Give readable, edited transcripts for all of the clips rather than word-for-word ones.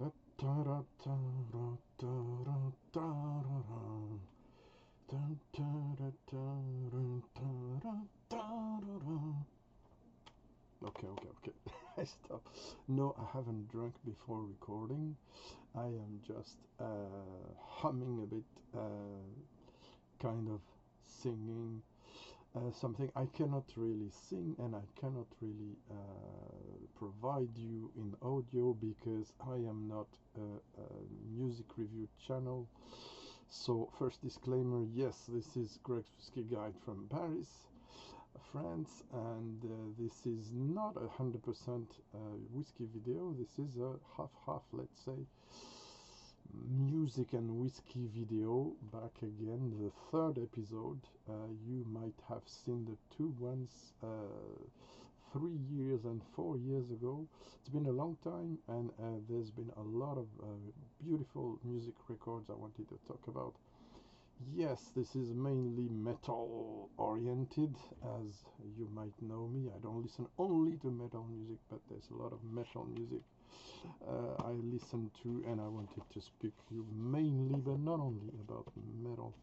Okay. I stop. No, I haven't drunk before recording. I am just humming a bit, kind of singing something. I cannot really sing and I cannot really provide you in audio because I am not a music review channel. So first disclaimer, yes, this is Greg's Whiskey Guide from Paris, France, and this is not 100% whiskey video. This is a half-half, let's say, music and whiskey video. Back again, the third episode. You might have seen the two ones 3 years and 4 years ago. It's been a long time, and there's been a lot of beautiful music records I wanted to talk about. Yes, this is mainly metal oriented, as you might know me. I don't listen only to metal music, but there's a lot of metal music I listen to, and I wanted to speak to you mainly, but not only, about metal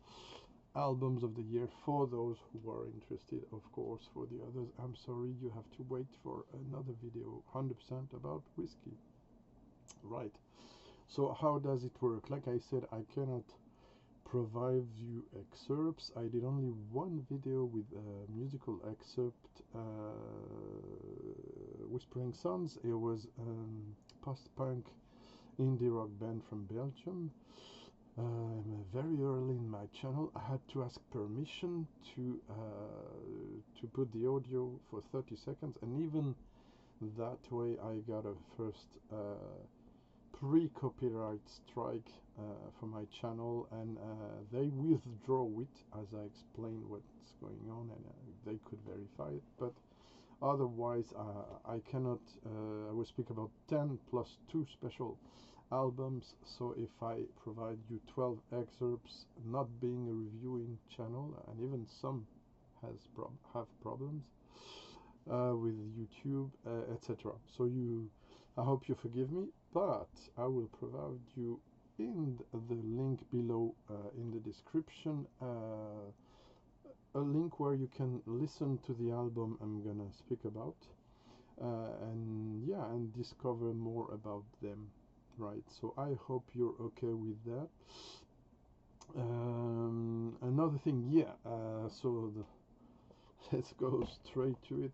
albums of the year for those who are interested. Of course, for the others, I'm sorry, you have to wait for another video 100% about whiskey. Right, so how does it work? Like I said, I cannot provide you excerpts. I did only one video with a musical excerpt, Whispering Sons. It was post-punk indie rock band from Belgium. Very early in my channel, I had to ask permission to put the audio for 30 seconds, and even that way I got a first pre-copyright strike for my channel, and they withdraw it as I explain what's going on, and they could verify it. But otherwise I cannot. I will speak about 10 plus 2 special albums, so if I provide you 12 excerpts, not being a reviewing channel, and even some have problems with YouTube, etc. So I hope you forgive me, but I will provide you in the link below in the description a link where you can listen to the album I'm gonna speak about, and discover more about them. Right, so I hope you're okay with that. Another thing, let's go straight to it.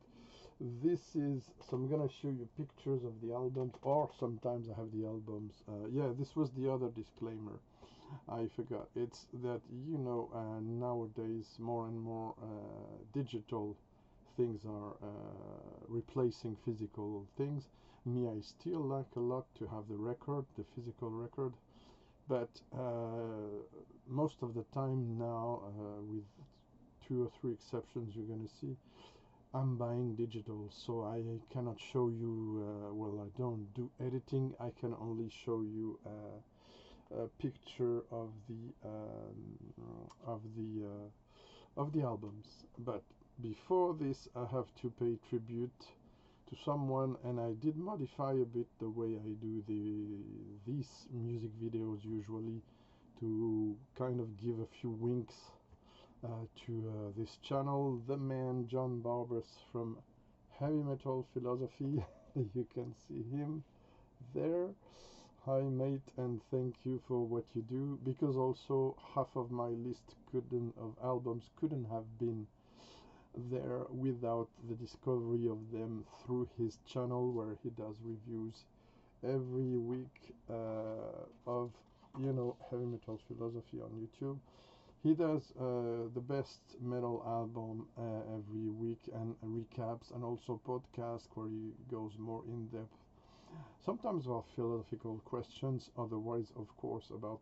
This is, so I'm gonna show you pictures of the albums, or sometimes I have the albums. This was the other disclaimer I forgot. It's that, nowadays more and more digital things are replacing physical things. Me, I still like a lot to have the record, the physical record, but most of the time now, with 2 or 3 exceptions you're gonna see, I'm buying digital, so I cannot show you, well, I don't do editing. I can only show you a picture of the albums. But before this, I have to pay tribute to someone, and I did modify a bit the way I do these music videos usually, to kind of give a few winks to this channel. The man John Barbas from Heavy Metal Philosophy. You can see him there. Hi mate, and thank you for what you do, because also half of my list of albums couldn't have been there without the discovery of them through his channel, where he does reviews every week of Heavy Metal Philosophy on YouTube. He does the best metal album every week, and recaps, and also podcast where he goes more in depth, sometimes about philosophical questions, otherwise of course about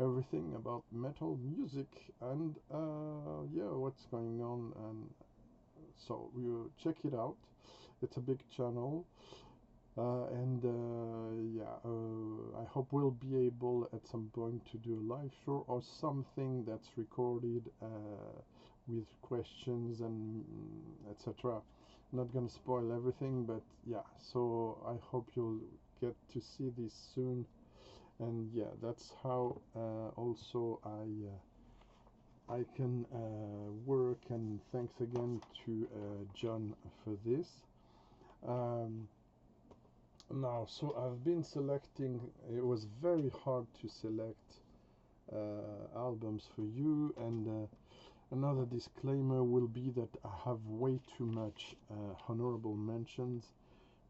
everything about metal music and what's going on. And so you check it out. It's a big channel. I hope we'll be able at some point to do a live show or something that's recorded with questions and etc. Not gonna spoil everything, but yeah, so I hope you'll get to see this soon. And yeah, that's how also I can work, and thanks again to John for this. Now, so I've been selecting, it was very hard to select albums for you, and another disclaimer will be that I have way too much honorable mentions,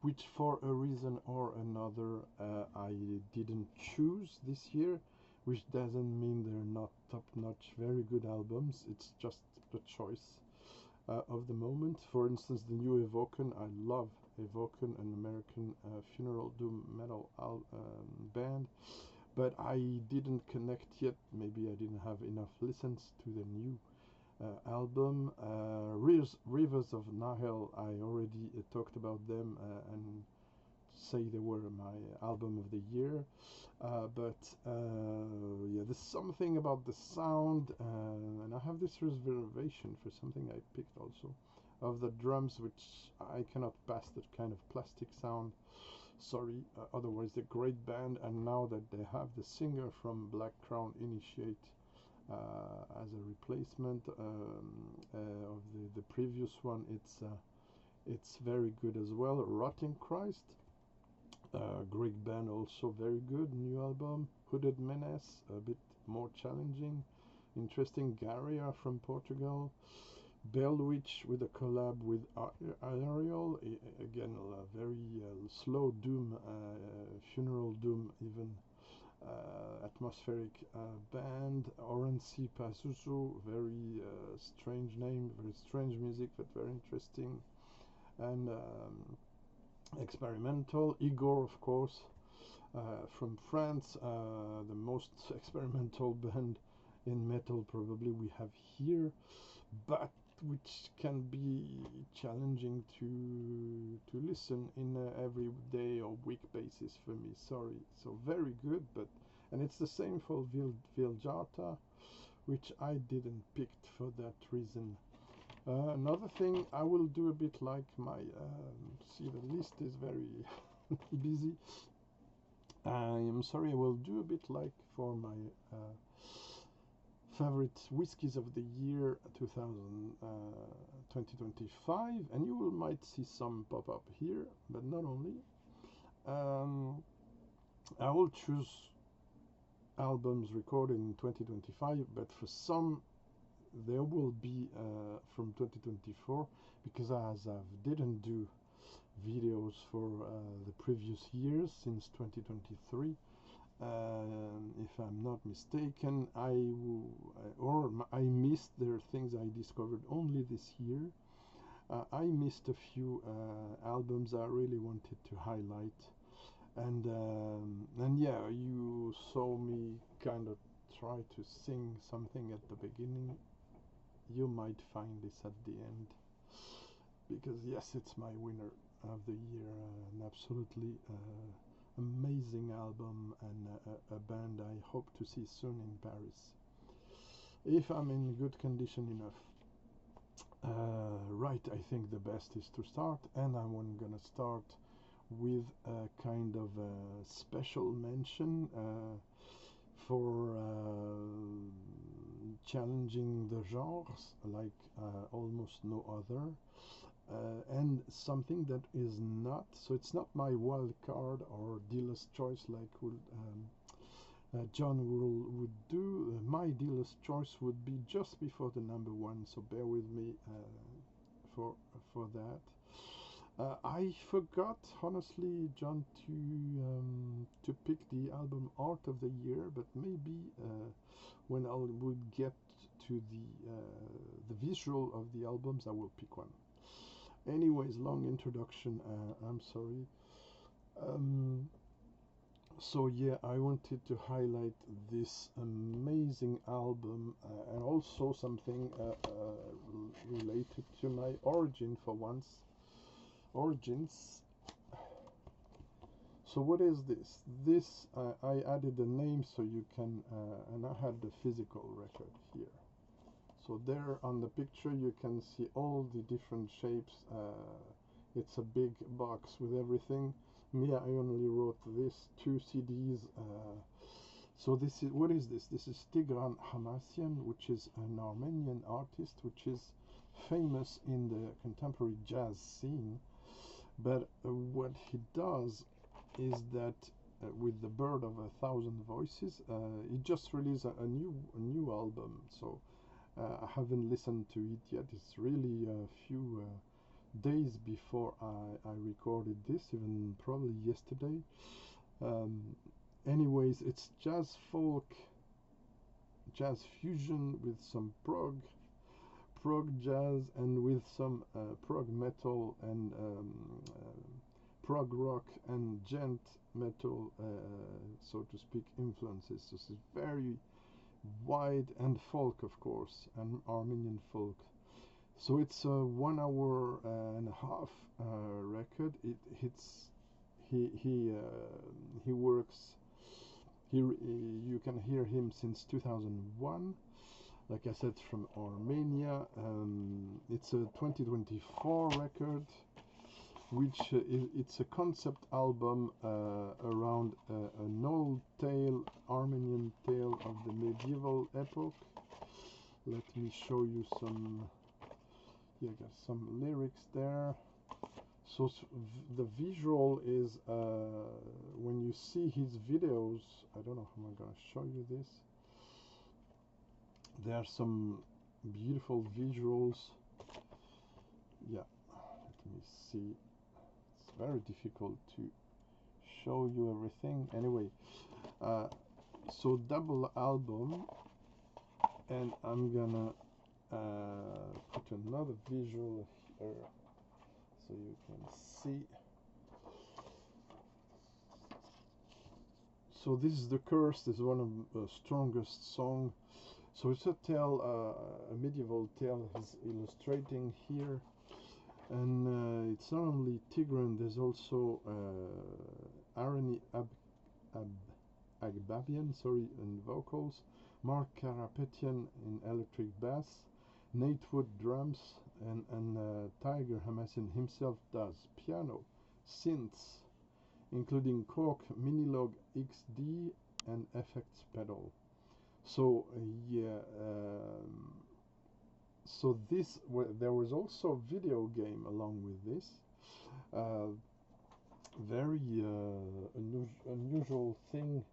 which for a reason or another I didn't choose this year, which doesn't mean they're not top-notch very good albums. It's just the choice of the moment. For instance, the new ENEFERENS, I love ENEFERENS, an American funeral doom metal band, but I didn't connect yet. Maybe I didn't have enough listens to the new album. Rivers of Nihil, I already talked about them and say they were my album of the year, but yeah, there's something about the sound, and I have this reservation for something I picked also, of the drums, which I cannot pass that kind of plastic sound. Sorry, otherwise they're a great band, and now that they have the singer from Black Crown Initiate as a replacement of the previous one, it's very good as well. Rotting Christ, Greek band, also very good. New album. Hooded Menace, a bit more challenging, interesting. Garia from Portugal. Bellwitch with a collab with Ethereal, again a very slow doom, funeral doom even, atmospheric band. Orensi Pazuzu, very strange name, very strange music, but very interesting, and experimental. Igor, of course, from France, the most experimental band in metal probably we have here, but which can be challenging to listen in a everyday or week basis for me. Sorry. So very good, but, and it's the same for Viljata, which I didn't pick for that reason. Another thing, I will do a bit like my see, the list is very busy. I am sorry, I will do a bit like for my favorite whiskies of the year 2025, and you will might see some pop up here, but not only. I will choose albums recorded in 2025, but for some there will be from 2024, because as I didn't do videos for the previous years since 2023. If I'm not mistaken, I missed. There are things I discovered only this year. I missed a few albums I really wanted to highlight, and yeah, you saw me kind of try to sing something at the beginning. You might find this at the end, because yes, it's my winner of the year, an absolutely amazing album, and a band I hope to see soon in Paris, if I'm in good condition enough. Right, I think the best is to start, and I'm gonna start with a kind of a special mention for challenging the genres like almost no other. And something that is not, so it's not my wild card or dealer's choice like John would do. My dealer's choice would be just before the number one, so bear with me for that. I forgot, honestly, John, to pick the album Art of the Year, but maybe when I would get to the visual of the albums, I will pick one. Anyways, long introduction, I'm sorry. So yeah, I wanted to highlight this amazing album, and also something related to my origin for once. Origins. So what is this? This, I added a name so you can, and I had the physical record here. So there on the picture you can see all the different shapes. It's a big box with everything. me, I only wrote this 2 CDs. So this is, what is this? This is TIGRAN HAMASYAN, which is an Armenian artist, which is famous in the contemporary jazz scene. But what he does is that with the Bird of 1,000 Voices, he just released a new album. So I haven't listened to it yet. It's really a few days before I recorded this, even probably yesterday. Anyways, it's jazz folk, jazz fusion with some prog jazz, and with some prog metal and prog rock and gent metal, so to speak, influences. This is very wide, and folk, of course, and Armenian folk. So it's a 1 hour and a half record. He works. You can hear him since 2001. Like I said, from Armenia. It's a 2024 record, which it's a concept album around an old tale, Armenian tale of the medieval epoch. Let me show you some. Yeah, I got some lyrics there. So the visual is when you see his videos. I don't know how I'm gonna show you this. There are some beautiful visuals. Yeah, let me see. It's very difficult to show you everything. Anyway, so double album, and I'm gonna put another visual here so you can see. So this is The Curse. This is one of the strongest song. So it's a tale, a medieval tale he's illustrating here, and it's not only TIGRAN. There's also Arani Agbabian, sorry, in vocals, Mark Karapetian in electric bass, Nate Wood drums, and Tiger HAMASYAN himself does piano, synths, including Korg Minilog XD and effects pedal. So yeah, so this, there was also a video game along with this. Very unusual thing,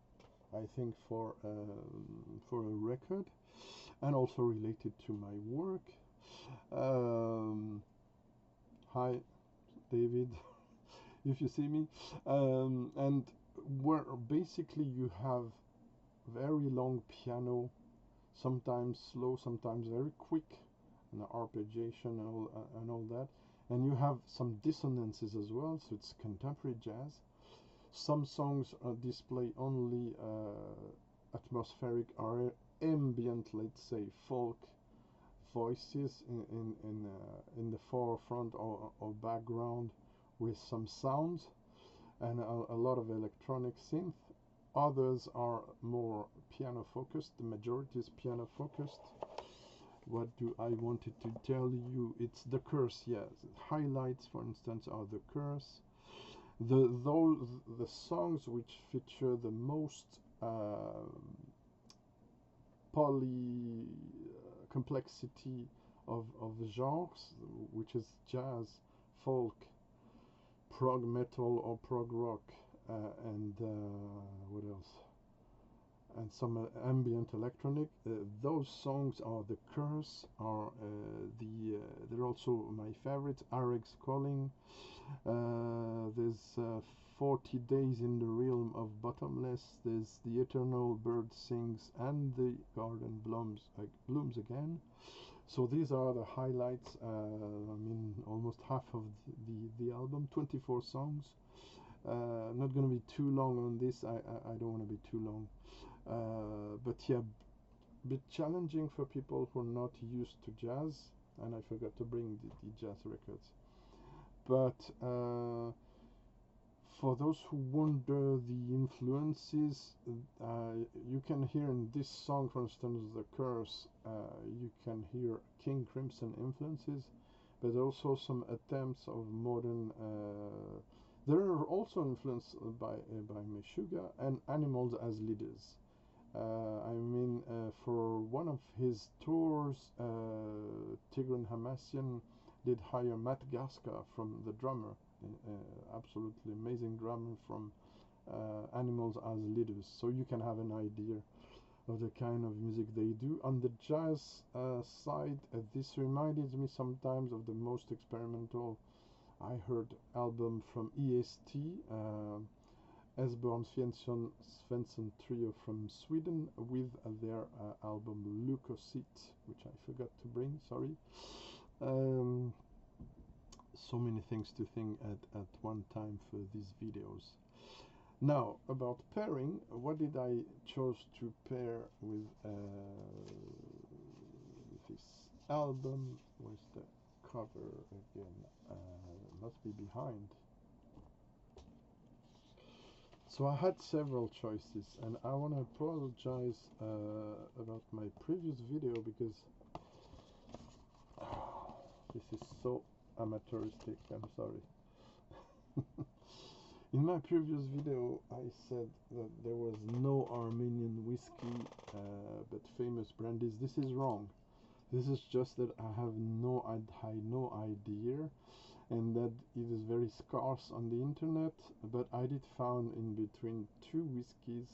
I think, for a record, and also related to my work. Hi, David, if you see me. And where basically you have very long piano, sometimes slow, sometimes very quick, and arpeggiation and all that, and you have some dissonances as well. So it's contemporary jazz. Some songs display only atmospheric or ambient, let's say, folk voices in the forefront or background, with some sounds and a lot of electronic synth. Others are more piano focused. The majority is piano focused. What do I wanted to tell you? It's The Curse. Yes, highlights, for instance, are The Curse. The songs which feature the most complexity of genres, which is jazz, folk, prog metal or prog rock, and what else? And some ambient electronic. Those songs are The Curse. Are they're also my favorites. Areg's Calling. There's 40 Days in the Realm of Bottomless. There's The Eternal Bird Sings, and The Garden Blooms Again. So these are the highlights. I mean, almost half of the album, 24 songs. Not going to be too long on this. I don't want to be too long. But yeah, a bit challenging for people who are not used to jazz. And I forgot to bring the jazz records. But for those who wonder the influences, you can hear in this song, for instance, The Curse, you can hear King Crimson influences, but also some attempts of modern. They're also influenced by Meshuggah and animals as leaders. I mean, for one of his tours, TIGRAN HAMASYAN did hire Matt Gaska from the drummer, absolutely amazing drummer from Animals as Leaders. So you can have an idea of the kind of music they do. On the jazz side, this reminded me sometimes of the most experimental I heard album from EST, Esbjörn Svensson Trio from Sweden, with their album Leukocyte, which I forgot to bring, sorry. So many things to think at one time for these videos. Now, about pairing, what did I chose to pair with this album? Where's the cover again? Must be behind. So I had several choices, and I want to apologize about my previous video because this is so amateuristic, I'm sorry. In my previous video I said that there was no Armenian whiskey but famous brandies. This is wrong. This is just that I had no idea, and that it is very scarce on the internet, but I did found in between two whiskies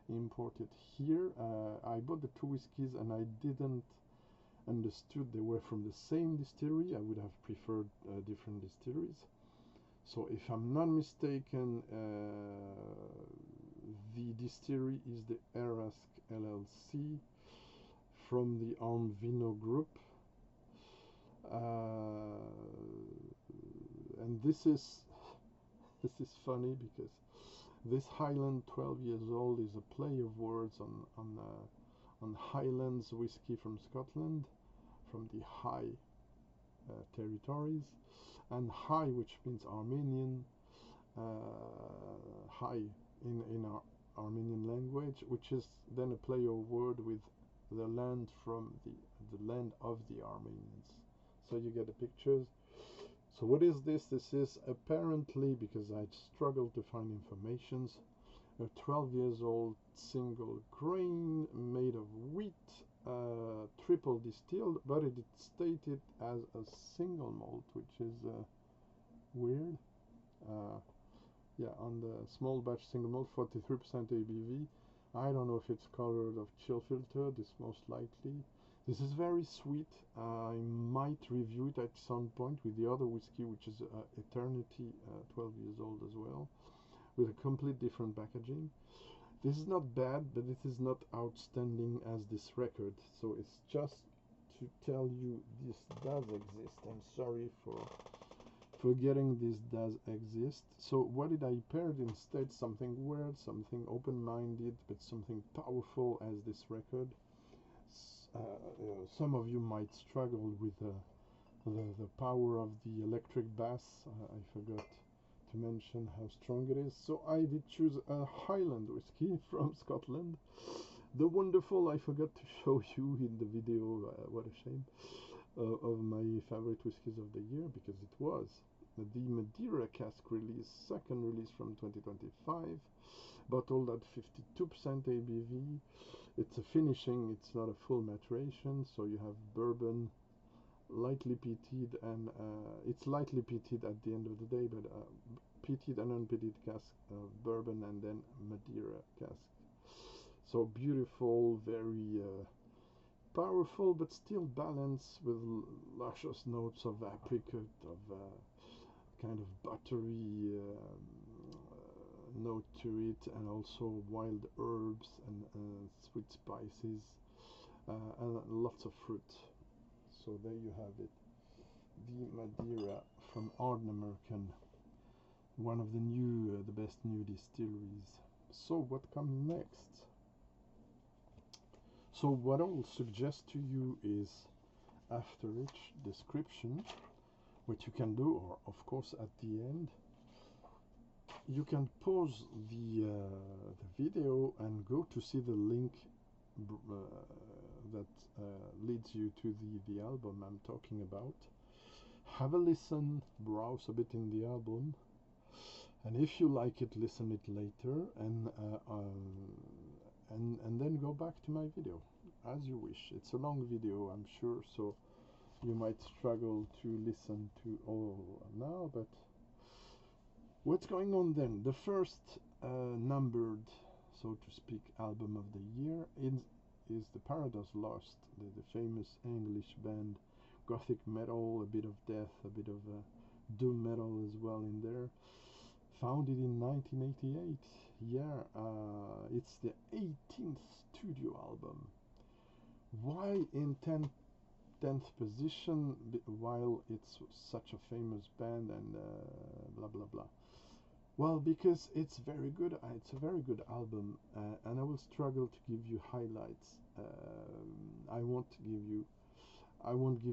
imported here. I bought the two whiskies and I didn't understood they were from the same distillery. I would have preferred different distilleries. So if I'm not mistaken, the distillery is the Erask LLC from the Vino group. And this is funny because this Highland 12 years old is a play of words on Highlands whiskey from Scotland, from the High territories, and High, which means Armenian, High in our Armenian language, which is then a play of word with the land from the land of the Armenians. So you get the pictures. So what is this? This is apparently, because I struggled to find information, a 12 years old single grain made of wheat, triple distilled, but it is stated as a single malt, which is weird. Yeah, on the small batch single malt, 43% ABV. I don't know if it's colored of chill filter, this most likely. This is very sweet. I might review it at some point with the other whiskey, which is Eternity, 12 years old as well, with a complete different packaging. This is not bad, but it is not outstanding as this record. So it's just to tell you this does exist. I'm sorry for forgetting this does exist. So what did I pair instead? Something weird, something open-minded, but something powerful as this record. Some of you might struggle with the power of the electric bass. I forgot to mention how strong it is. So I did choose a Highland whiskey from Scotland. The wonderful, I forgot to show you in the video, what a shame, of my favorite whiskies of the year, because it was the Madeira cask release, second release from 2025, bottled at 52% ABV. It's a finishing, it's not a full maturation, so you have bourbon, lightly peated, and it's lightly peated at the end of the day, but peated and unpeated cask of bourbon, and then Madeira cask. So beautiful, very powerful, but still balanced with luscious notes of apricot, of kind of buttery note to it, and also wild herbs and sweet spices, and lots of fruit. So there you have it, the Madeira from Ardnamurchan, one of the new, the best new distilleries. So what comes next? So what I will suggest to you is, after each description, what you can do, or of course at the end, you can pause the video and go to see the link that leads you to the album I'm talking about. Have a listen, browse a bit in the album, And if you like it, listen it later, and then go back to my video as you wish. It's a long video, I'm sure, so you might struggle to listen to all now, but what's going on then? The first numbered, so to speak, album of the year is the Paradise Lost, the famous English band, gothic metal, a bit of death, a bit of doom metal as well in there. Founded in 1988. Yeah, it's the 18th studio album. Why in 10th position while it's such a famous band and blah blah blah? Well, because it's very good. It's a very good album, and I will struggle to give you highlights. I won't give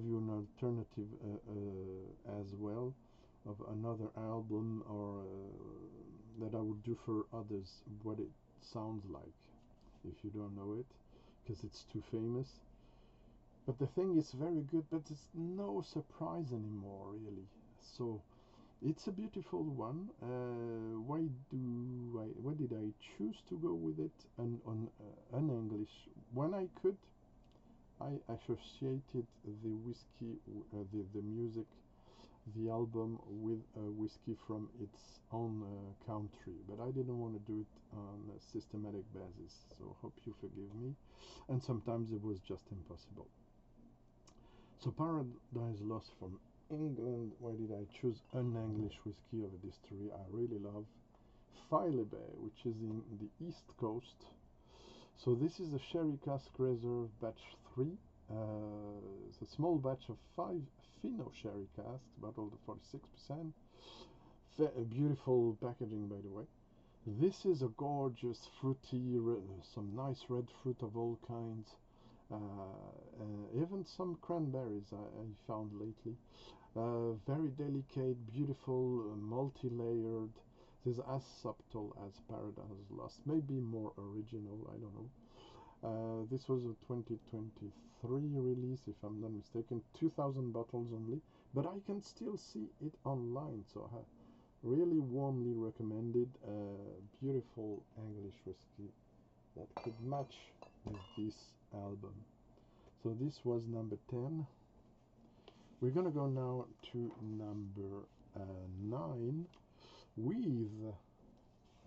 you an alternative as well of another album or that I would do for others, what it sounds like, if you don't know it, because it's too famous. But the thing is very good, but it's no surprise anymore, really. So it's a beautiful one. Why did I choose to go with it and on English? When I could, I associated the whiskey, the music, the album with whiskey from its own country, but I didn't want to do it on a systematic basis, so hope you forgive me, and sometimes it was just impossible. So Paradise Lost from England. Why did I choose an English whiskey of a distillery I really love, Faroe, which is in the East Coast. So this is a sherry cask reserve batch 3. It's a small batch of 5 Fino sherry casks, bottled at 46%. Beautiful packaging, by the way. This is a gorgeous fruity, some nice red fruit of all kinds. Even some cranberries I found lately. Very delicate, beautiful, multi-layered. This is as subtle as Paradise Lost, maybe more original, I don't know. This was a 2023 release, if I'm not mistaken. 2,000 bottles only, but I can still see it online, so I really warmly recommended. Beautiful English whiskey that could match with this album. So this was number 10. We're gonna go now to number 9 with,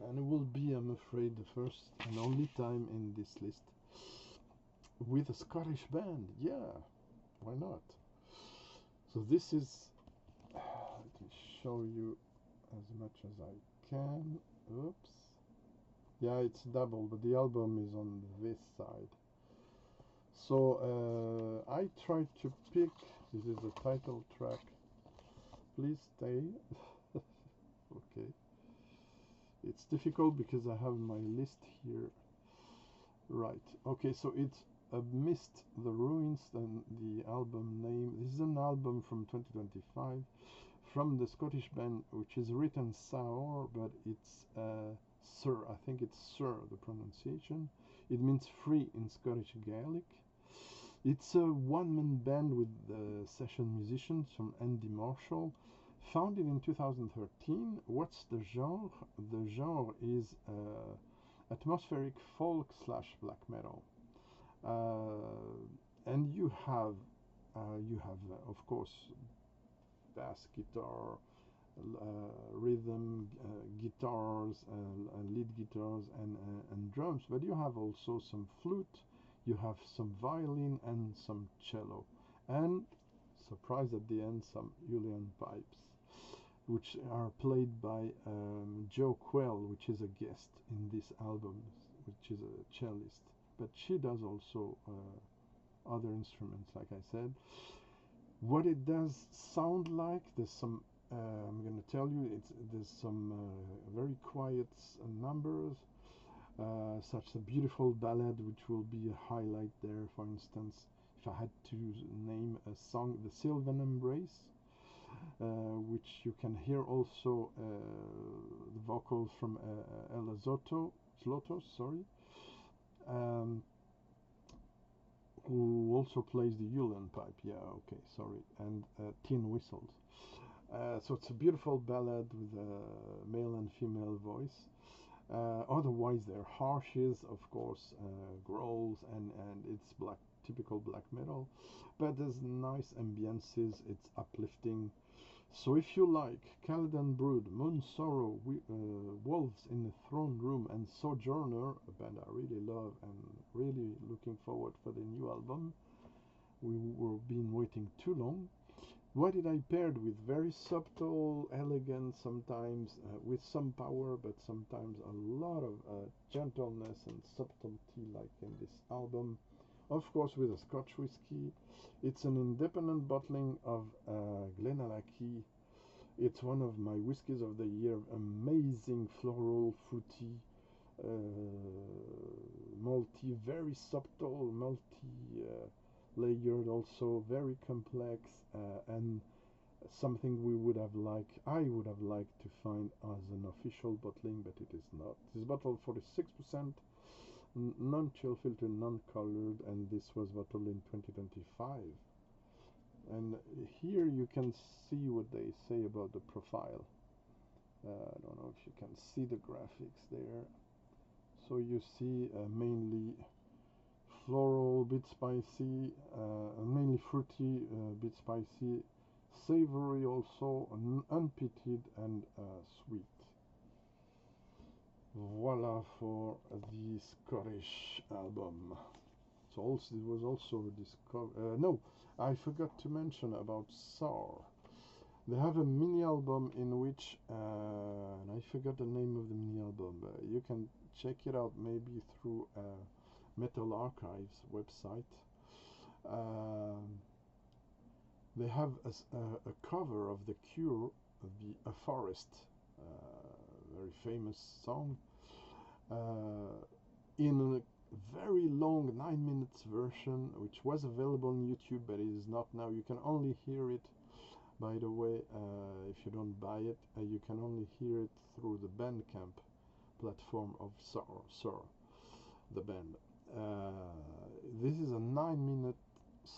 and it will be, I'm afraid, the first and only time in this list, with a Scottish band. Yeah, why not? So this is, let me show you as much as I can. Oops. Yeah, it's double, but the album is on this side. So I tried to pick, this is the title track. Please stay. Okay. It's difficult because I have my list here. Right. Okay, so it's Amidst the Ruins, and the album name. This is an album from 2025 from the Scottish band, which is written SAOR, but it's Sir. I think it's Sir, the pronunciation. It means free in Scottish Gaelic. It's a one-man band with session musicians from Andy Marshall. Founded in 2013. What's the genre? The genre is atmospheric folk / black metal. And you have of course bass guitar, rhythm guitars, and lead guitars, and drums, but you have also some flute, you have some violin and some cello, and surprise at the end, some uilleann pipes, which are played by Jo Quell, which is a guest in this album, which is a cellist, but she does also other instruments, like I said. What it does sound like, there's some, I'm going to tell you, there's some very quiet numbers, such a beautiful ballad, which will be a highlight there. For instance, if I had to name a song, The Sylvan Embrace, which you can hear also the vocals from Ella Zlotos, sorry, who also plays the uilleann pipe. Yeah, okay, sorry, and tin whistles. So it's a beautiful ballad with a male and female voice. Otherwise, there are harshes, of course, growls, and it's typical black metal. But there's nice ambiances. It's uplifting. So if you like Caladan Brood, Moon Sorrow, Wolves in the Throne Room, and Sojourner, a band I really love and really looking forward for the new album, we were been waiting too long. What did I paired with? Very subtle, elegant, sometimes with some power, but sometimes a lot of gentleness and subtlety, like in this album. Of course, with a Scotch whiskey. It's an independent bottling of Glenallachie. It's one of my whiskies of the year. Amazing floral, fruity, malty, very subtle, multi-layered, also very complex, and something I would have liked to find as an official bottling, but it is not. This bottle 46%, non-chill filter, non-colored, and this was bottled in 2025. And here you can see what they say about the profile. I don't know if you can see the graphics there. So you see mainly floral, bit spicy, mainly fruity, bit spicy, savory also, unpeated and sweet. Voila for the Scottish album. So also, it was also discovered. No, I forgot to mention about SAOR. They have a mini album in which, and I forgot the name of the mini album, but you can check it out maybe through Metal Archives website. They have a cover of The Cure, A Forest, very famous song, in a very long 9 minutes version, which was available on YouTube, but it is not now. You can only hear it, by the way, if you don't buy it, you can only hear it through the Bandcamp platform of SAOR, the band. This is a 9 minute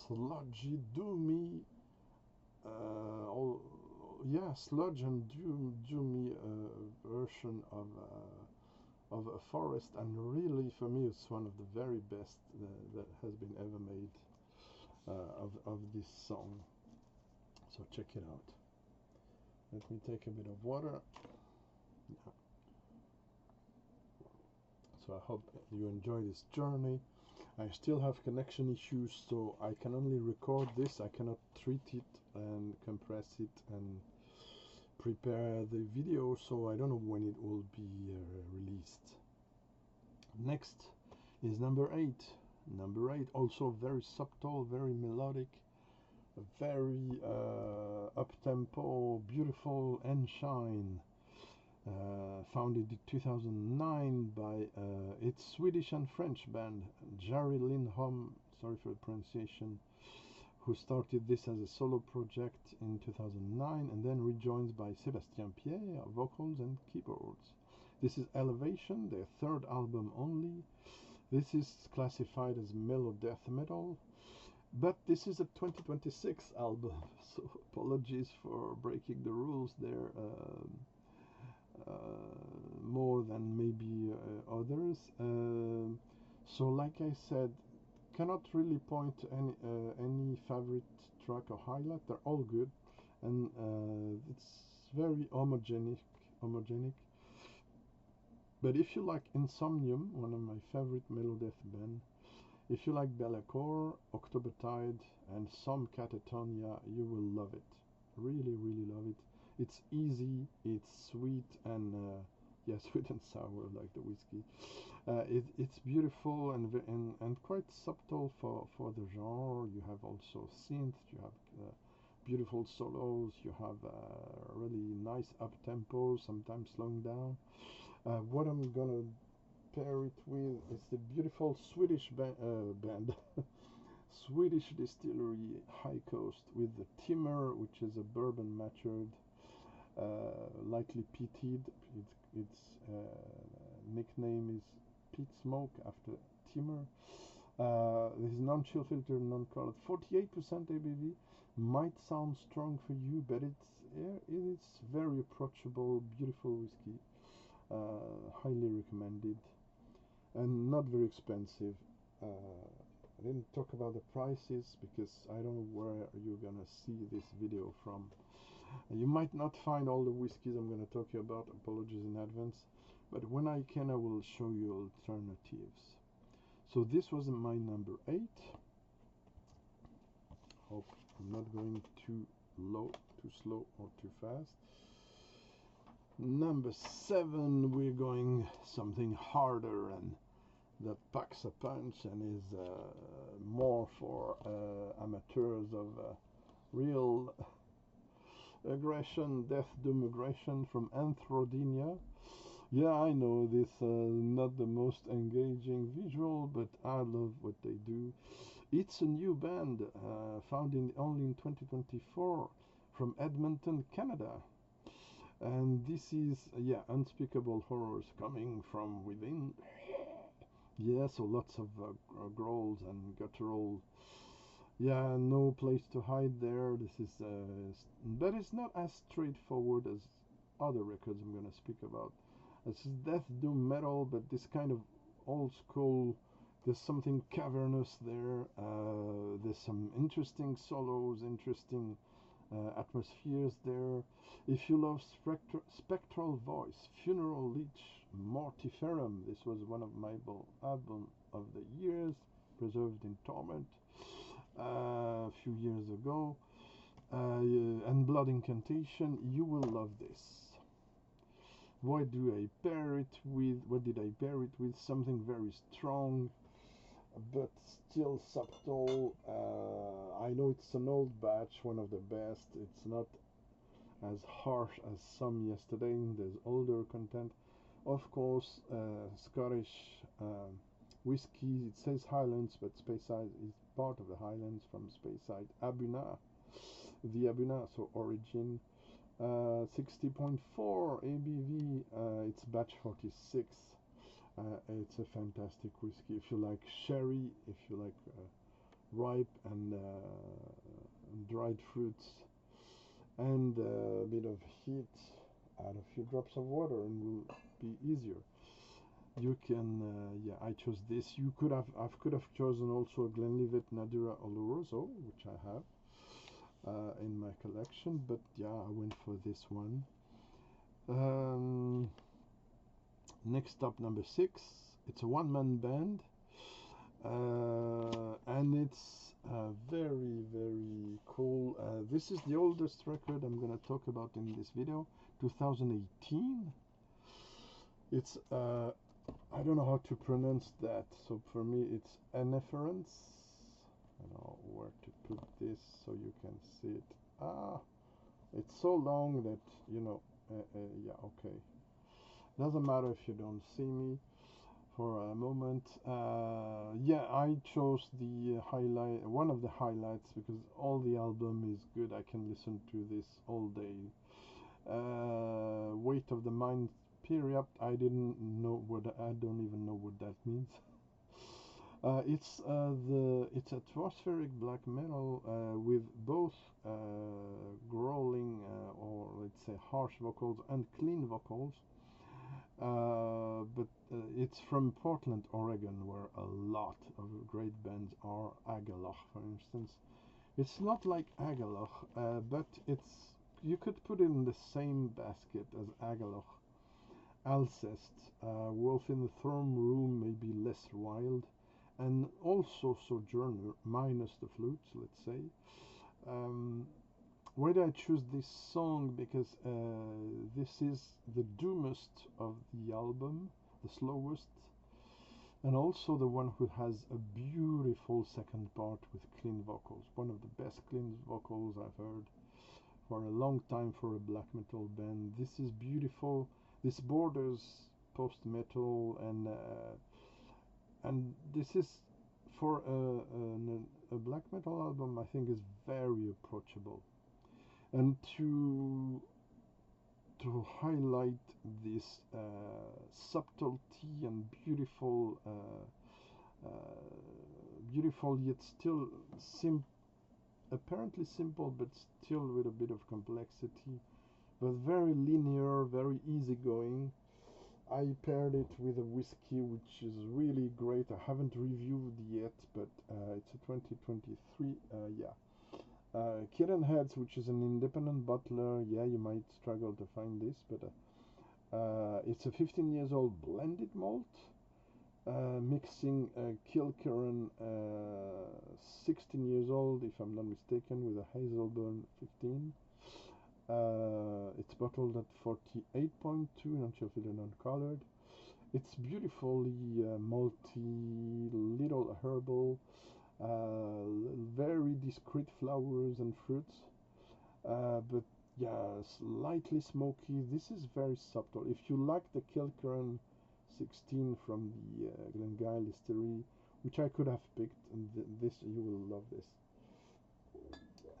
sludgy, doomy, sludge and doomy version of A Forest, and really for me it's one of the very best that has been ever made of this song. So check it out. Let me take a bit of water. Yeah. So I hope you enjoy this journey. I still have connection issues, so I can only record this. I cannot treat it and compress it and prepare the video, so I don't know when it will be released. Next is number 8. Number 8, also very subtle, very melodic, very up-tempo, beautiful ENSHINE. Founded in 2009 by its Swedish and French band, Jari Lindholm, sorry for the pronunciation, who started this as a solo project in 2009 and then rejoined by Sébastien Pierre, vocals and keyboards. This is Elevation, their third album only. This is classified as mellow death metal, but this is a 2026 album, so apologies for breaking the rules there. More than maybe others. So like I said, cannot really point to any favorite track or highlight. They're all good, and it's very homogenic. But if you like Insomnium, one of my favorite melodeath band, if you like Bellacore, Octobertide, and some Catatonia, you will love it. Really, really love it. It's easy, it's sweet, and sweet and sour like the whiskey. It's beautiful and quite subtle for the genre. You have also synth, you have beautiful solos, you have really nice up tempo, sometimes slowing down. What I'm gonna pair it with is the beautiful Swedish band, Swedish distillery High Coast, with the Timmer, which is a bourbon matured, likely peated. Its nickname is Peat Smoke after Timmer. This is non-chill filter, non-colored, 48% ABV. Might sound strong for you, but it's very approachable, beautiful whiskey, highly recommended, and not very expensive. I didn't talk about the prices because I don't know where you're gonna see this video from. You might not find all the whiskies I'm gonna talk you about, apologies in advance, but when I can I will show you alternatives. So this was my number 8. Hope I'm not going too low, too slow, or too fast. Number 7, we're going something harder and that packs a punch and is more for amateurs of real aggression, death doom aggression, from ANTHRODYNIA. Yeah, I know this not the most engaging visual, but I love what they do. It's a new band found only in 2024 from Edmonton, Canada. And this is, yeah, Unspeakable Horrors, coming from within. Yeah, so lots of growls and guttural. Yeah, no place to hide there. This is, but it's not as straightforward as other records I'm gonna speak about. It's death doom metal, but this kind of old school. There's something cavernous there. There's some interesting solos, interesting atmospheres there. If you love spectral voice, Funeral Leech, Mortiferum, this was one of my album of the years, preserved in torment a few years ago, and Blood Incantation, you will love this. What did I pair it with? Something very strong, but still subtle. I know it's an old batch, one of the best. It's not as harsh as some yesterday. There's older content. Of course, Scottish whiskey. It says Highlands, but Speyside is part of the Highlands from Speyside. Abuna, the Abuna, so origin. 60.4 ABV. It's batch 46. It's a fantastic whiskey. If you like sherry, if you like ripe and dried fruits, and a bit of heat, add a few drops of water and will be easier. You can, yeah, I chose this. I could have chosen also a Glenlivet Nadura Oloroso, which I have in my collection, but yeah, I went for this one. Next up, number 6. It's a one-man band, and it's very, very cool. This is the oldest record I'm gonna talk about in this video, 2018. It's I don't know how to pronounce that, so for me it's ENEFERENS. I don't know where to put this so you can see it. It's so long that, you know, yeah, okay. Doesn't matter if you don't see me for a moment. Yeah, I chose the one of the highlights, because all the album is good. I can listen to this all day. Weight of the Mind Period. I don't even know what that means. It's atmospheric black metal with both growling or let's say harsh vocals and clean vocals. But it's from Portland, Oregon, where a lot of great bands are. Agaloch, for instance. It's not like Agaloch, but you could put it in the same basket as Agaloch. Alcest, Wolf in the Throne Room may be less wild, and also Sojourner, minus the flutes, let's say. Why did I choose this song? Because this is the doomest of the album, the slowest, and also the one who has a beautiful second part with clean vocals. One of the best clean vocals I've heard for a long time for a black metal band. This is beautiful. This borders post-metal, and this is for a black metal album, I think, is very approachable. And to highlight this subtlety and beautiful yet still apparently simple, but still with a bit of complexity, but very linear, very easygoing. I paired it with a whiskey which is really great. I haven't reviewed yet, but it's a 2023, Kitten Heads, which is an independent bottler. Yeah, you might struggle to find this, but it's a 15 years old blended malt, mixing Kilkerran, 16 years old, if I'm not mistaken, with a Hazelburn 15. It's bottled at 48.2, non-filtered, non-colored. It's beautifully malty, little herbal, very discreet flowers and fruits, but yeah, slightly smoky. This is very subtle. If you like the Kilkerran 16 from the Glengyle distillery, which I could have picked, and this, you will love this.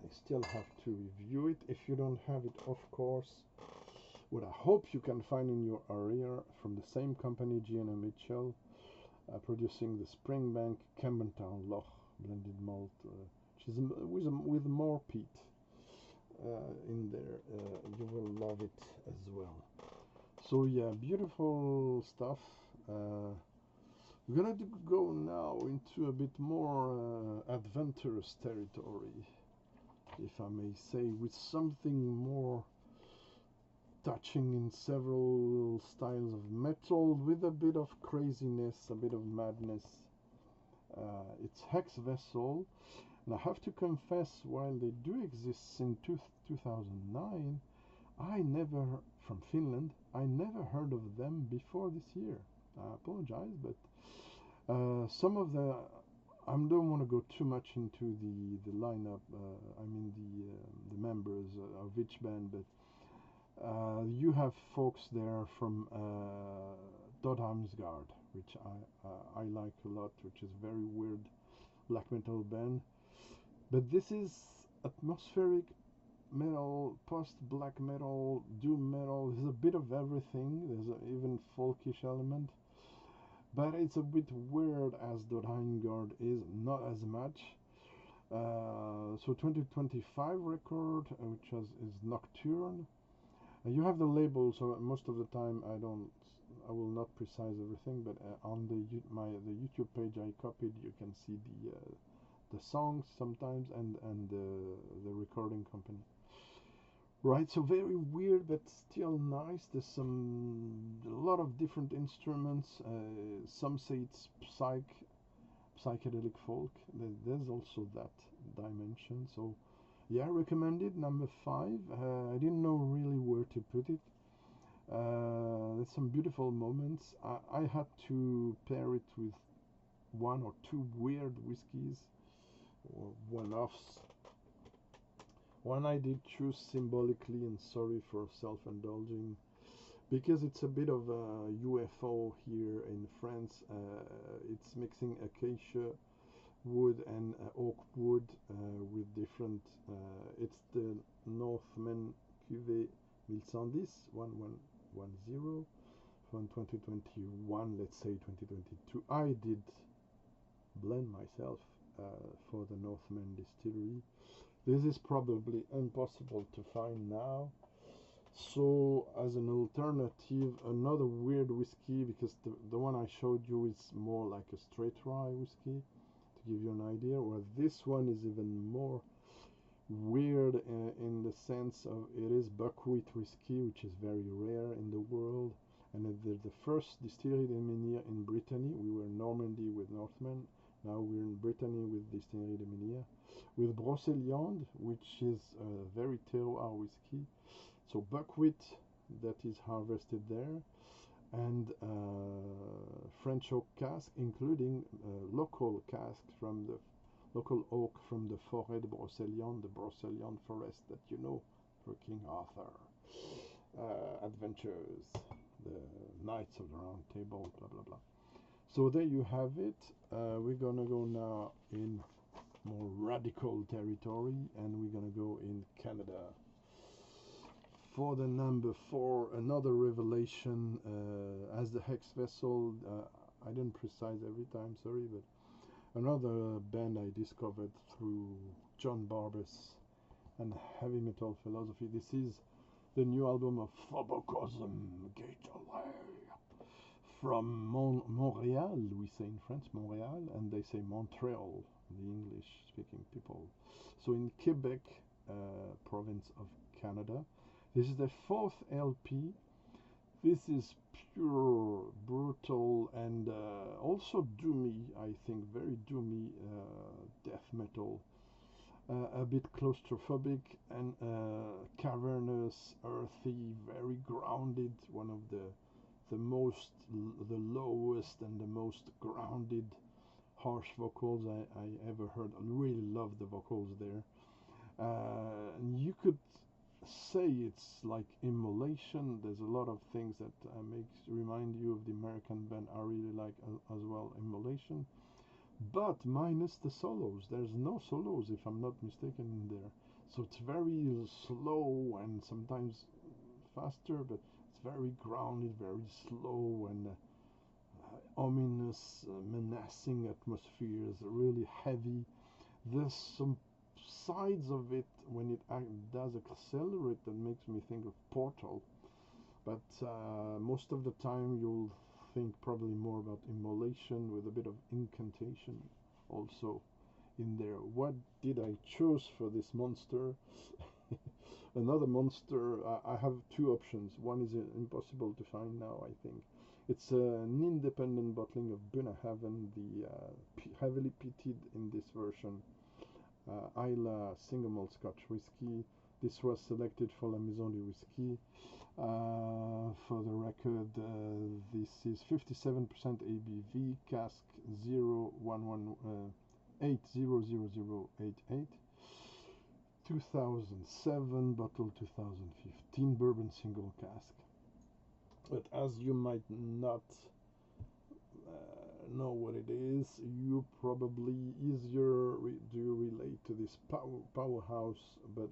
I still have to review it. If you don't have it, of course, what I hope you can find in your area from the same company, G&M Mitchell, producing the Springbank Campbelltown Loch blended malt, which is with more peat in there. You will love it as well. So yeah, beautiful stuff. We're gonna go now into a bit more adventurous territory, if I may say, with something more touching in several styles of metal, with a bit of craziness, a bit of madness. It's HEXVESSEL, and I have to confess, while they do exist since 2009, from Finland, I never heard of them before this year. I apologize, but some of the, I don't want to go too much into the lineup, I mean the members of each band, but you have folks there from Dodhamsgard, which I like a lot, which is a very weird black metal band. But this is atmospheric metal, post-black metal, doom metal. There's a bit of everything. There's even folkish element. But it's a bit weird, as Dodhamsgard is, not as much. So 2025 record, which is Nocturne. You have the label, so most of the time I will not precise everything, but on the YouTube page I copied, you can see the songs sometimes and the recording company. Right, so very weird, but still nice. There's a lot of different instruments. Some say it's psychedelic folk. There's also that dimension. So yeah, recommended, number 5. I didn't know really where to put it. There's some beautiful moments. I had to pair it with 1 or 2 weird whiskies, or one-offs. One I did choose symbolically, and sorry for self-indulging, because it's a bit of a UFO here in France. It's mixing acacia wood and oak wood with different, it's the Northman Cuvée 1110 from 2021, let's say 2022. I did blend myself for the Northman distillery. This is probably impossible to find now. So as an alternative, another weird whiskey, because the one I showed you is more like a straight rye whiskey, to give you an idea, where this one is even more weird in the sense of it is buckwheat whiskey, which is very rare in the world, and the first distillery in Brittany. We were in Normandy with Northman, now we're in Brittany with Distillerie de Minia, with Brocéliande, which is a very terroir whiskey. So buckwheat that is harvested there, and French oak cask, including local cask from the local oak from the Forêt de Brocéliande, the Brocéliande forest that you know for King Arthur, adventures, the Knights of the Round Table, blah blah blah. So there you have it. We're gonna go now in more radical territory, and we're gonna go in Canada for the number 4, another revelation as the HEXVESSEL. I didn't precise every time, sorry, but Another band I discovered through John Barbas and heavy metal philosophy. This is the new album of PHOBOCOSM, Gateway, from Montreal, we say in France, Montreal, and they say Montreal, the English-speaking people. So in Québec, province of Canada. This is the fourth LP. This is pure, brutal, and also doomy, I think, very doomy death metal. A bit claustrophobic and cavernous, earthy, very grounded. One of the lowest and the most grounded harsh vocals I ever heard. I really love the vocals there. You could say it's like immolation. There's a lot of things that remind you of the American band I really like as well, Immolation, but minus the solos. There's no solos, if I'm not mistaken, in there. So it's very slow and sometimes faster, but it's very grounded, very slow, and ominous, menacing atmospheres, really heavy. There's some sides of it when it does accelerate that makes me think of Portal, but most of the time you'll think probably more about Immolation with a bit of incantation also in there. What did I choose for this monster? Another monster. I have two options. One is impossible to find now, I think. It's an independent bottling of Bunnahabhain, the heavily peated in this version Islay single malt Scotch whiskey. This was selected for La Maison du Whisky. For the record, this is 57% ABV, cask 011800088, 2007, bottle 2015, bourbon single cask. But as you might not know what it is, you probably easier do relate to this powerhouse, but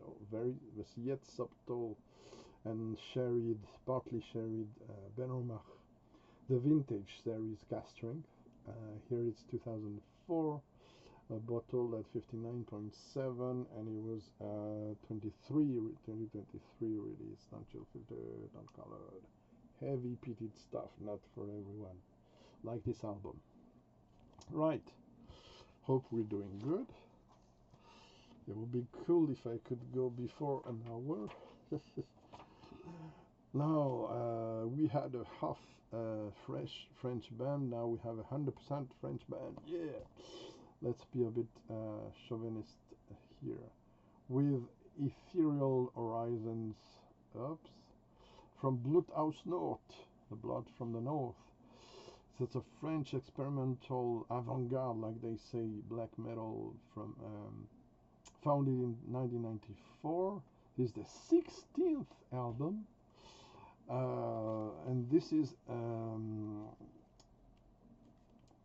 yet subtle and sherried, partly sherried Benromach, the vintage series cask strength. Here it's 2004, a bottle at 59.7, and it was 2023 release, not chill filtered, not colored. Heavy peated stuff, not for everyone, like this album. Right, hope we're doing good. It would be cool if I could go before an hour. Now, we had a half fresh French band, now we have 100% French band. Yeah, let's be a bit chauvinist here. With Ethereal Horizons, oops, from BLUT House North, the blood from the north. So it's a French experimental avant-garde, like they say, black metal from founded in 1994. This is the 16th album, and this is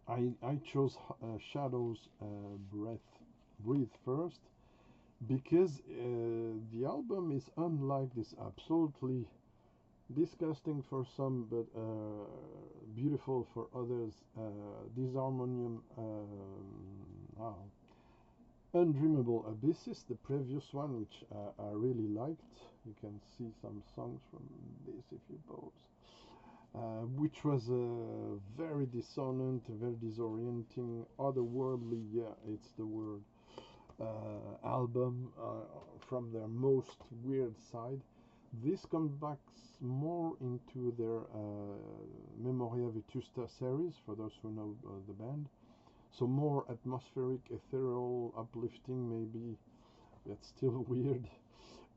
I chose Shadows Breathe first, because the album is unlike this, absolutely disgusting for some, but beautiful for others. Disharmonium, Undreamable Abysses, the previous one, which I really liked. You can see some songs from this if you pause. Which was very dissonant, very disorienting, otherworldly, yeah, it's the word, album from their most weird side. This comes back more into their Memoria Vetusta series, for those who know the band. So more atmospheric, ethereal, uplifting maybe, but still weird.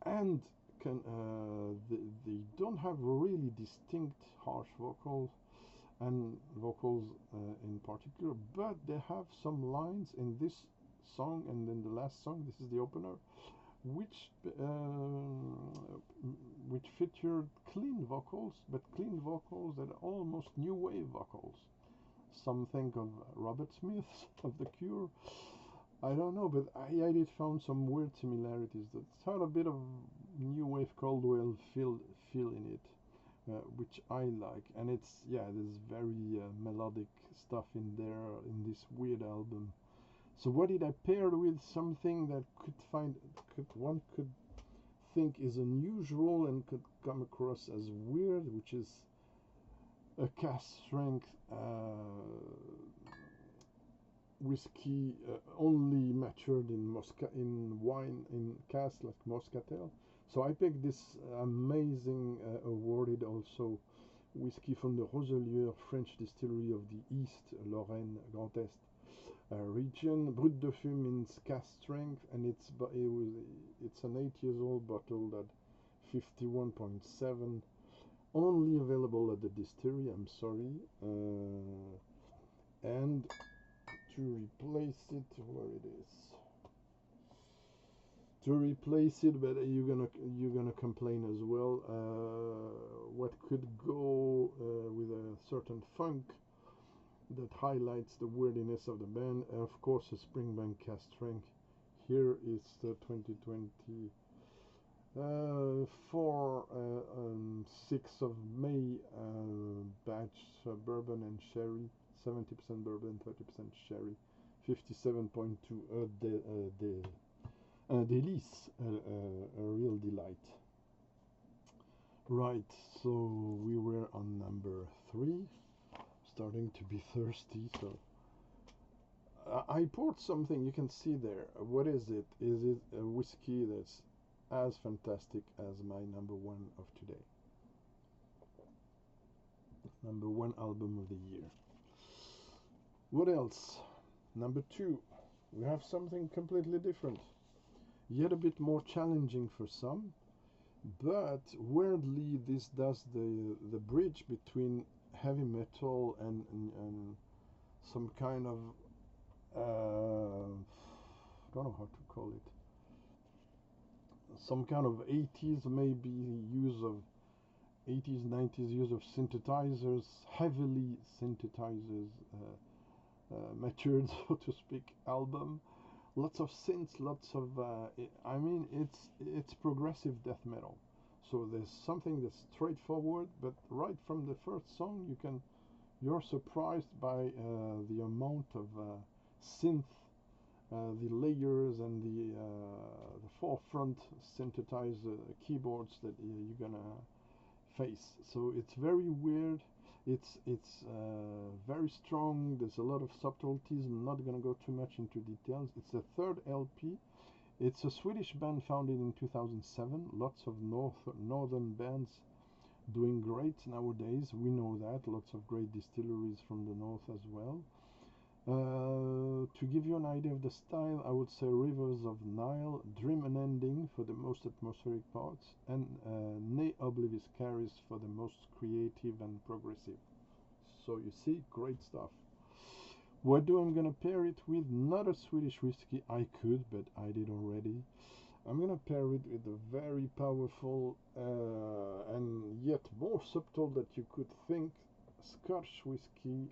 And they don't have really distinct harsh vocals, and vocals in particular, but they have some lines in this song and in the last song, this is the opener, which featured clean vocals, but clean vocals that are almost new wave vocals. Some think of Robert Smith of The Cure. I don't know, but I did found some weird similarities that had a bit of new wave Caldwell feel in it, which I like. And it's, yeah, there's very melodic stuff in there in this weird album. So what did I pair with? Something that one could think is unusual and could come across as weird, which is a cask strength whiskey only matured in wine in cask like Moscatel. So I picked this amazing awarded also whiskey from the Roselier French distillery of the East Lorraine Grand Est region. Brut de Fume means cask strength, and it's an 8 years old bottle at 51.7. Only available at the distillery. I'm sorry. And to replace it, where it is. To replace it, but you're gonna complain as well. What could go with a certain funk that highlights the weirdness of the band? Of course, a Springbank cask strength. Here is the 2020 6th of May batch bourbon and sherry, 70% bourbon, 30% sherry, 57.2 délice, a real delight. Right, so we were on number 3, starting to be thirsty. So I poured something, you can see there. What is it? Is it a whiskey that's as fantastic as my number 1 of today? Number 1 album of the year. What else? Number 2, we have something completely different. Yet a bit more challenging for some, but weirdly this does the bridge between heavy metal and some kind of I don't know how to call it, some kind of 80s maybe use of 80s 90s use of synthesizers, heavily synthesizers matured so to speak album. Lots of synths, lots of I mean it's progressive death metal. So there's something that's straightforward, but right from the first song you're surprised by the amount of synth, the layers and the forefront synthesized keyboards that you're gonna face. So it's very weird. It's very strong. There's a lot of subtleties. I'm not gonna go too much into details. It's the 3rd LP. It's a Swedish band founded in 2007. Lots of northern bands doing great nowadays. We know that. Lots of great distilleries from the north as well. To give you an idea of the style, I would say Rivers of Nile, Dream Unending for the most atmospheric parts, and Ne Oblivis Caris for the most creative and progressive. So you see, great stuff. What do I'm gonna pair it with? Not a Swedish whiskey. I could, but I did already. I'm gonna pair it with a very powerful and yet more subtle that you could think Scotch whiskey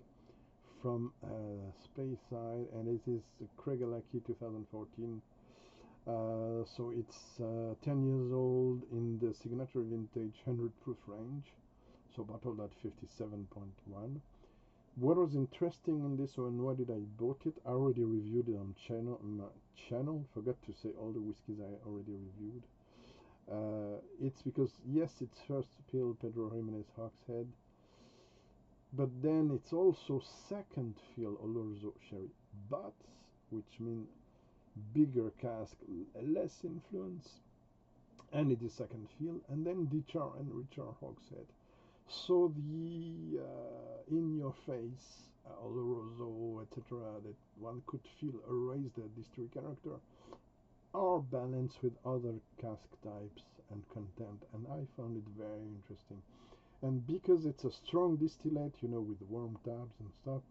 from Speyside, and it is Craigellachie 2014. So it's 10 years old in the signature vintage 100 proof range, so bottled at 57.1. What was interesting in this one, why did I bought it? I already reviewed it on channel. Forgot to say all the whiskies I already reviewed. It's because yes, it's first fill Pedro Jimenez Hogshead, but then it's also second fill Oloroso Sherry, but which means bigger cask, less influence, and it is second fill, and then Dichar and Richard Hogshead. So the in your face Oloroso, etc., that one could feel erase the distillery character, are balanced with other cask types and content, and I found it very interesting. And because it's a strong distillate, you know, with warm tabs and stuff,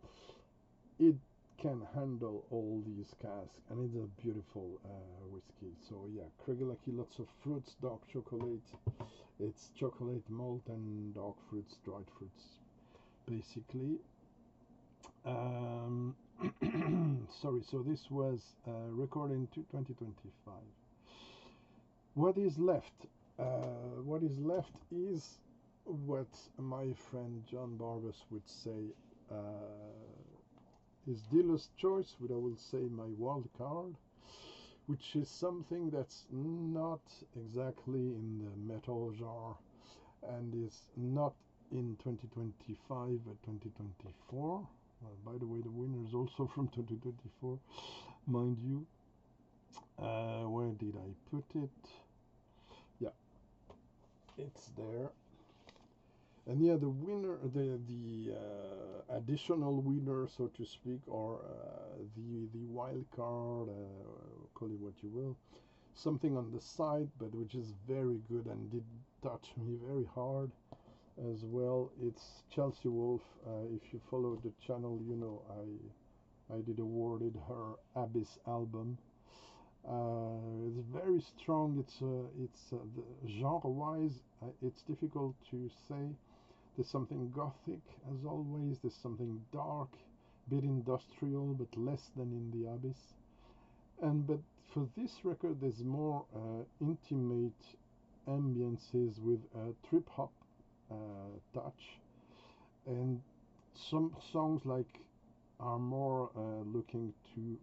it can handle all these casks, and it's a beautiful whiskey. So yeah, Craigellachie, lots of fruits, dark chocolate. It's chocolate, malt, and dark fruits, dried fruits, basically. Sorry, so this was recorded in 2025. What is left? What is left is what my friend John Barbas would say, is Dealer's Choice, which I will say my wild card, which is something that's not exactly in the metal genre and is not in 2025 but 2024. By the way, the winner is also from 2024, mind you. Where did I put it? Yeah, it's there. And yeah, the winner, the additional winner, so to speak, or the wild card, call it what you will, something on the side, but which is very good and did touch me very hard as well. It's Chelsea Wolfe. If you follow the channel, you know I did awarded her Abyss album. It's very strong. It's the genre-wise, it's difficult to say. There's something gothic, as always. There's something dark, bit industrial, but less than in the Abyss. But for this record, there's more intimate ambiances with a trip hop touch, and some songs like are more looking to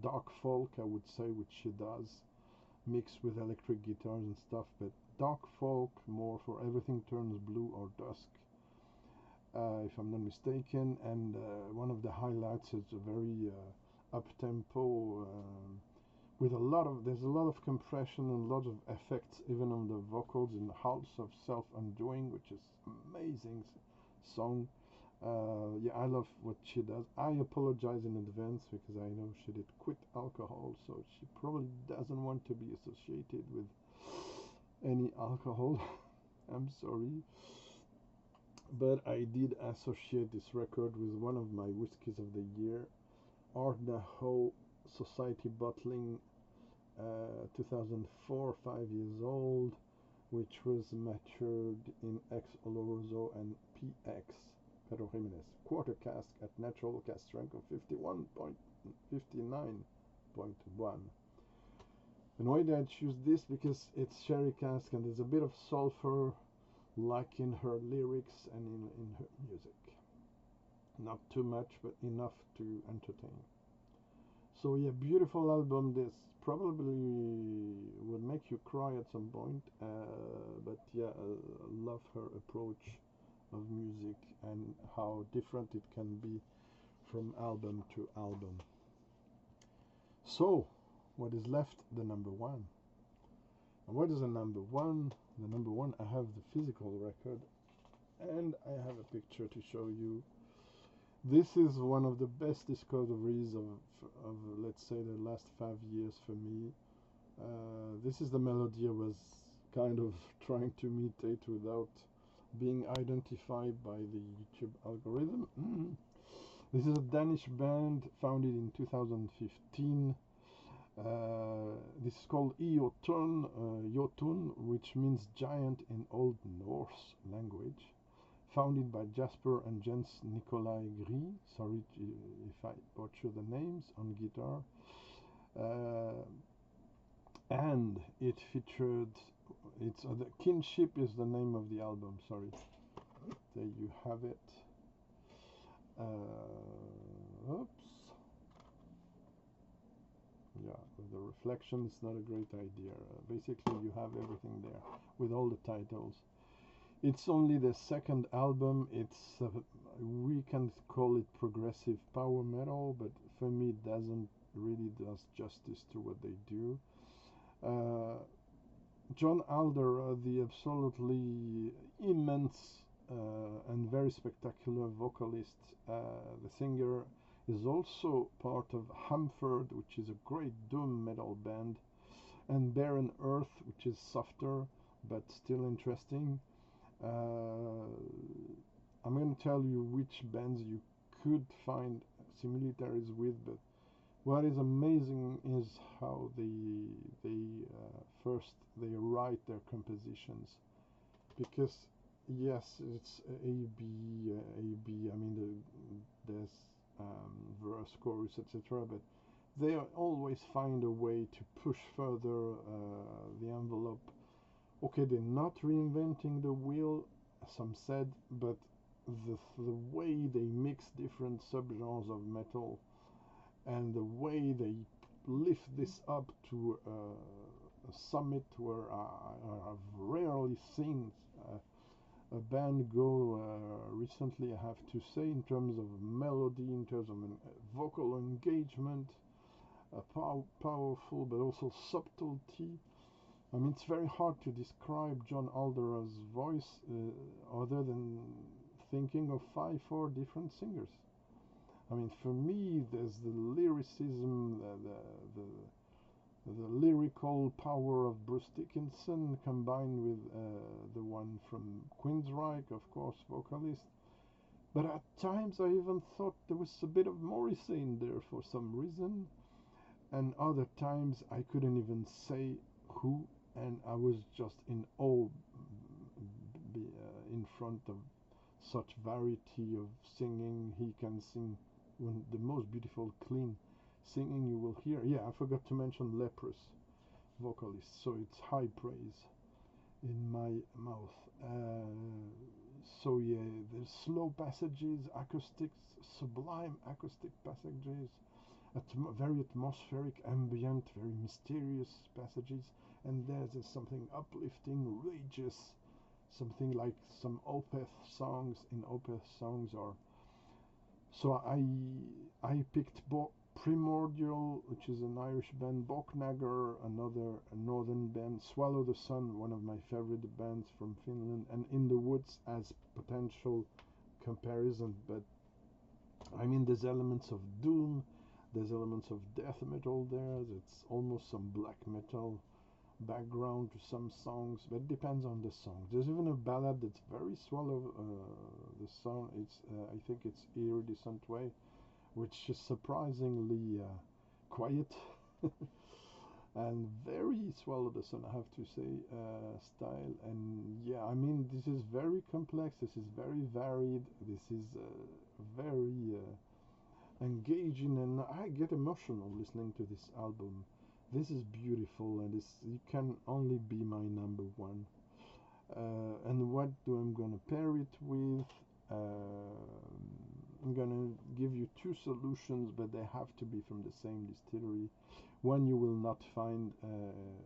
dark folk, I would say, which she does, mixed with electric guitars and stuff. But dark folk, more for Everything Turns Blue or Dusk, if I'm not mistaken. And one of the highlights is a very up-tempo, with there's a lot of compression and a lot of effects, even on the vocals, in House of Self-Undoing, which is amazing song. Yeah, I love what she does. I apologize in advance because I know she did quit alcohol, so she probably doesn't want to be associated with any alcohol. I'm sorry. But I did associate this record with one of my whiskies of the year, Armenia Society Bottling, 2004, 5 years old, which was matured in Ex Oloroso and PX Pedro Jimenez quarter cask at natural cask strength of 59.1. And why did I choose this? Because it's sherry cask and there's a bit of sulfur, like in her lyrics and in her music. Not too much, but enough to entertain. So yeah, beautiful album. This probably would make you cry at some point, but yeah, I love her approach of music and how different it can be from album to album. So what is left? The number one. And what is the number one? The number one, I have the physical record and I have a picture to show you. This is one of the best discoveries of let's say the last 5 years for me. This is the melody I was kind of trying to imitate without being identified by the YouTube algorithm. This is a Danish band founded in 2015. This is called EOTUNN, which means giant in Old Norse language. Founded by Jasper and Jens Nikolai Gris. Sorry if I butcher the names on guitar. And it featured, the Kinship is the name of the album, sorry. There you have it. Oops. Yeah, the reflection is not a great idea. Basically, you have everything there with all the titles. It's only the second album. It's we can call it progressive power metal, but for me it doesn't really does justice to what they do. John Alder, the absolutely immense and very spectacular vocalist, the singer, is also part of Hamford, which is a great doom metal band, and Barren Earth, which is softer but still interesting. I'm going to tell you which bands you could find similarities with, but what is amazing is how they first they write their compositions, because yes, it's A B. I mean, there's verse, chorus, etc. But they always find a way to push further the envelope. Okay, they're not reinventing the wheel, some said, but the way they mix different subgenres of metal, and the way they lift this up to a summit where I've rarely seen a band go recently, I have to say, in terms of melody, in terms of vocal engagement, powerful but also subtlety. I mean, it's very hard to describe John Aldera's voice other than thinking of 5-4 different singers. I mean, for me, there's the lyricism, the lyrical power of Bruce Dickinson combined with the one from Queensryche, of course, vocalist. But at times I even thought there was a bit of Morrissey in there for some reason. And other times I couldn't even say who, and I was just in awe in front of such variety of singing. He can sing the most beautiful, clean singing you will hear. Yeah, I forgot to mention Leprous vocalist, so it's high praise in my mouth. So yeah, there's slow passages, acoustics, sublime acoustic passages, very atmospheric, ambient, very mysterious passages, and there's something uplifting, religious, something like some Opeth songs. In Opeth songs are. So I picked Primordial, which is an Irish band, Boknagar, another northern band, Swallow the Sun, one of my favorite bands from Finland, and In the Woods as potential comparison. But I mean, there's elements of doom, there's elements of death metal there, it's almost some black metal background to some songs, but it depends on the song. There's even a ballad that's very Swallow the Sun. It's I think it's Iridescent Way, which is surprisingly quiet and very Swallow the Sun, I have to say, style. And yeah, I mean, this is very complex, this is very varied, this is very engaging, and I get emotional listening to this album. This is beautiful, and it can only be my number one. And what do I'm gonna pair it with? I'm gonna give you two solutions, but they have to be from the same distillery. One you will not find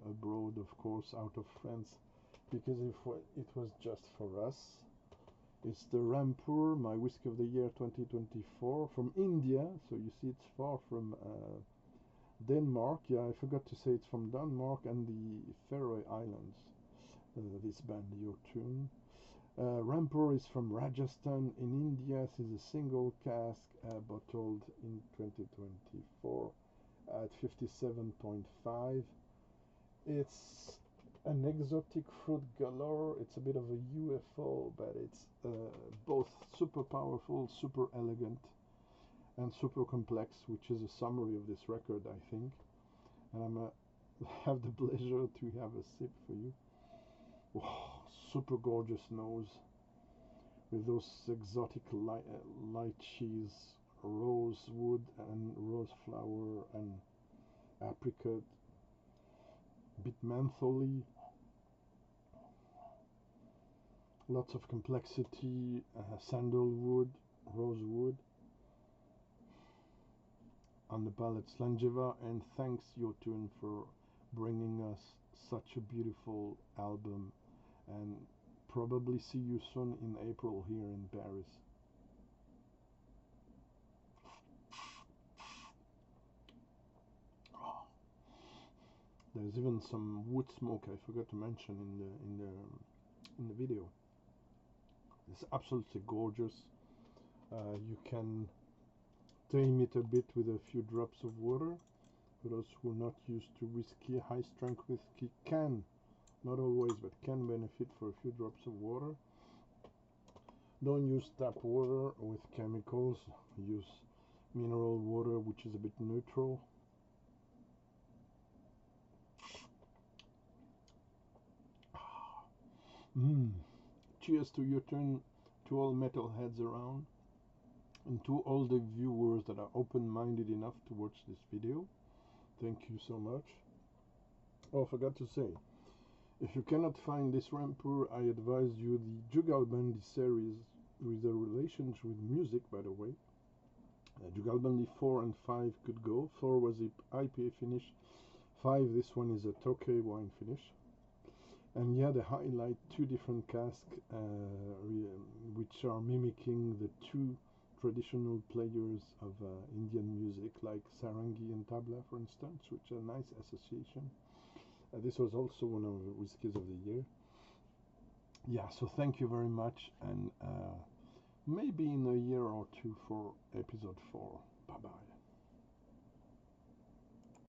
abroad, of course, out of France, because if it was just for us. It's the Rampur, my Whiskey of the Year 2024, from India. So you see, it's far from Denmark. Yeah, I forgot to say it's from Denmark and the Faroe Islands. This band, IOTUNN. Rampur is from Rajasthan in India. This is a single cask bottled in 2024 at 57.5. It's an exotic fruit galore. It's a bit of a UFO, but it's both super powerful, super elegant, and super complex, which is a summary of this record, I think. And I'm have the pleasure to have a sip for you. Oh, super gorgeous nose with those exotic lychees, rosewood and rose flower and apricot, bit mentholy, lots of complexity, sandalwood, rosewood on the palate, Slangeva. And thanks IOTUNN for bringing us such a beautiful album, and probably see you soon in April here in Paris. There's even some wood smoke I forgot to mention in the video. It's absolutely gorgeous. You can tame it a bit with a few drops of water. For those who are not used to whiskey, high strength whiskey can, not always, but can benefit for a few drops of water. Don't use tap water with chemicals. Use mineral water, which is a bit neutral. Cheers to IOTUNN, to all metalheads around, and to all the viewers that are open-minded enough to watch this video. Thank you so much. Oh, I forgot to say, if you cannot find this Rampur, I advise you the Jugalbandi series, with the relations with music, by the way. Jugalbandi 4 and 5 could go. 4 was the IPA finish. 5, this one is a Tokay wine finish. And yeah, they highlight 2 different casks, which are mimicking the 2 traditional players of Indian music, like sarangi and tabla, for instance, which are a nice association. This was also one of the whiskies of the year. Yeah, so thank you very much, and maybe in a year or two for episode 4. Bye bye.